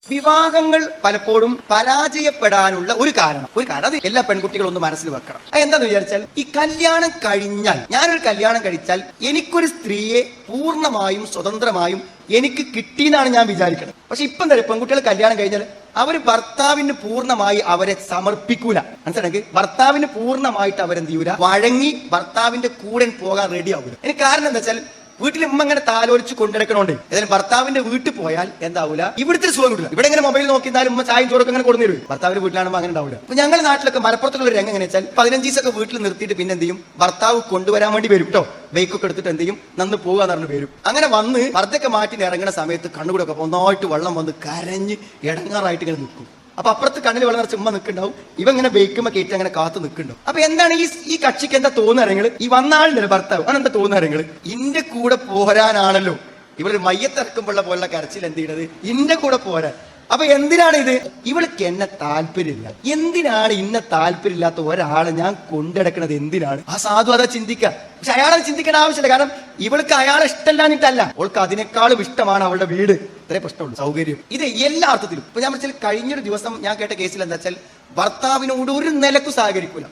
വിവാഹങ്ങൾ പലപ്പോഴും പരാജയപ്പെടാനുള്ള ഒരു കാരണം അത് എല്ലാ പെൺകുട്ടികളും ഒന്ന് മനസ്സിൽ വെക്കണം. എന്താന്ന് വിചാരിച്ചാൽ, ഈ കല്യാണം കഴിഞ്ഞാൽ, ഞാനൊരു കല്യാണം കഴിച്ചാൽ എനിക്കൊരു സ്ത്രീയെ പൂർണ്ണമായും സ്വതന്ത്രമായും എനിക്ക് കിട്ടിയെന്നാണ് ഞാൻ വിചാരിക്കുന്നത്. പക്ഷെ ഇപ്പം എന്താ, പെൺകുട്ടികൾ കല്യാണം കഴിഞ്ഞാൽ അവർ ഭർത്താവിന് പൂർണ്ണമായി അവരെ സമർപ്പിക്കൂല. മനസ്സിലാക്കി, ഭർത്താവിന് പൂർണ്ണമായിട്ട് അവരെന്ത് ചെയ്യൂല, വഴങ്ങി ഭർത്താവിന്റെ കൂടെ പോകാൻ റെഡി ആവൂല. അതിന് കാരണം എന്താ വെച്ചാൽ, വീട്ടിൽ ഉമ്മ ഇങ്ങനെ താലോലിച്ച് കൊണ്ടിടക്കണോണ്ട് ഏതായാലും ഭർത്താവിന്റെ വീട്ടിൽ പോയാൽ എന്താവൂല, ഇവിടുത്തെ സുഖം കിട്ടില്ല. ഇവിടെ ഇങ്ങനെ മൊബൈൽ നോക്കിയാലും ഉമ്മ ചായയും ചോറൊക്കെ ഇങ്ങനെ കൊടുന്നു തരും. ഭർത്താവിന്റെ വീട്ടിലാണെങ്കിൽ അങ്ങനെ ഉണ്ടാവില്ല. അപ്പൊ ഞങ്ങളുടെ നാട്ടിലൊക്കെ മലപ്പുറത്തുള്ള രംഗം എങ്ങനെ വെച്ചാൽ, 15 ദിവസമൊക്കെ വീട്ടിൽ നിർത്തിയിട്ട് പിന്നെ എന്ത് ചെയ്യും, ഭർത്താവ് കൊണ്ടുവരാൻ വേണ്ടി വരും കേട്ടോ. ബൈക്കൊക്കെ എടുത്തിട്ട് എന്ത് ചെയ്യും, നന്ന് പോകാന്ന് പറഞ്ഞു വരും. അങ്ങനെ വന്ന് മർദ്ദൊക്കെ മാറ്റി ഇറങ്ങുന്ന സമയത്ത് കണ്ണുകൂടെ ഒക്കെ ഒന്നായിട്ട് വെള്ളം വന്ന് കരഞ്ഞ് ഇടങ്ങാറായിട്ട് ഇങ്ങനെ നിൽക്കും. അപ്പൊ അപ്പുറത്ത് കണ്ണിൽ വെള്ളം നിറച്ച് ഉമ്മ നിൽക്കുന്നുണ്ടാവും, ഇവ ഇങ്ങനെ ബേക്കുമ്പോ കയറ്റി അങ്ങനെ കാത്തു നിൽക്കുന്നുണ്ടാവും. അപ്പൊ എന്താണ് ഈ കക്ഷിക്ക് എന്താ തോന്നുന്നറിയങ്ങൾ, ഈ വന്നാളിന്റെ ഭർത്താവ് അതെന്താ തോന്നുന്നറിയങ്ങൾ, ഇന്റെ കൂടെ പോരാനാണല്ലോ ഇവളൊരു മയ്യത്തിറക്കുമ്പോഴുള്ള പോലുള്ള കരച്ചിൽ എന്ത് ചെയ്യണത്, ഇന്റെ കൂടെ പോരാൻ. അപ്പൊ എന്തിനാണ് ഇത്, ഇവൾക്ക് എന്നെ താല്പര്യമില്ല, എന്തിനാണ് ഇന്നെ താല്പര്യമില്ലാത്ത ഒരാളെ ഞാൻ കൊണ്ടിടക്കണത്, എന്തിനാണ്? ആ സാധു അതാ ചിന്തിക്കുക. പക്ഷെ അയാളെ ചിന്തിക്കേണ്ട ആവശ്യമില്ല. കാരണം ഇവൾക്ക് അയാളെ ഇഷ്ടമല്ലാഞ്ഞിട്ടല്ല, അവൾക്ക് അതിനേക്കാളും ഇഷ്ടമാണ് അവളുടെ വീട്. ഇത്രേ പ്രശ്നമുള്ളൂ, സൗകര്യം. ഇത് എല്ലാ അർത്ഥത്തിലും. ഇപ്പൊ ഞാൻ വെച്ചാൽ, കഴിഞ്ഞൊരു ദിവസം ഞാൻ കേട്ട കേസിൽ എന്താ വെച്ചാൽ, ഭർത്താവിനോട് ഒരു നിലക്കും സഹകരിക്കൂല,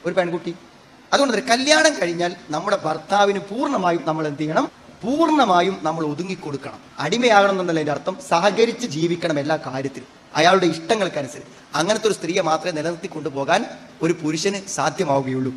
ഒരു പെൺകുട്ടി. അതുകൊണ്ട് കല്യാണം കഴിഞ്ഞാൽ നമ്മുടെ ഭർത്താവിന് പൂർണ്ണമായും നമ്മൾ എന്ത് ചെയ്യണം, പൂർണ്ണമായും നമ്മൾ ഒതുങ്ങിക്കൊടുക്കണം. അടിമയാകണം എന്നല്ല അതിന്റെ അർത്ഥം, സഹകരിച്ച് ജീവിക്കണം എല്ലാ കാര്യത്തിലും, അയാളുടെ ഇഷ്ടങ്ങൾക്കനുസരിച്ച്. അങ്ങനത്തെ ഒരു സ്ത്രീയെ മാത്രമേ നിലനിർത്തി കൊണ്ടുപോകാൻ ഒരു പുരുഷന് സാധ്യമാവുകയുള്ളൂ.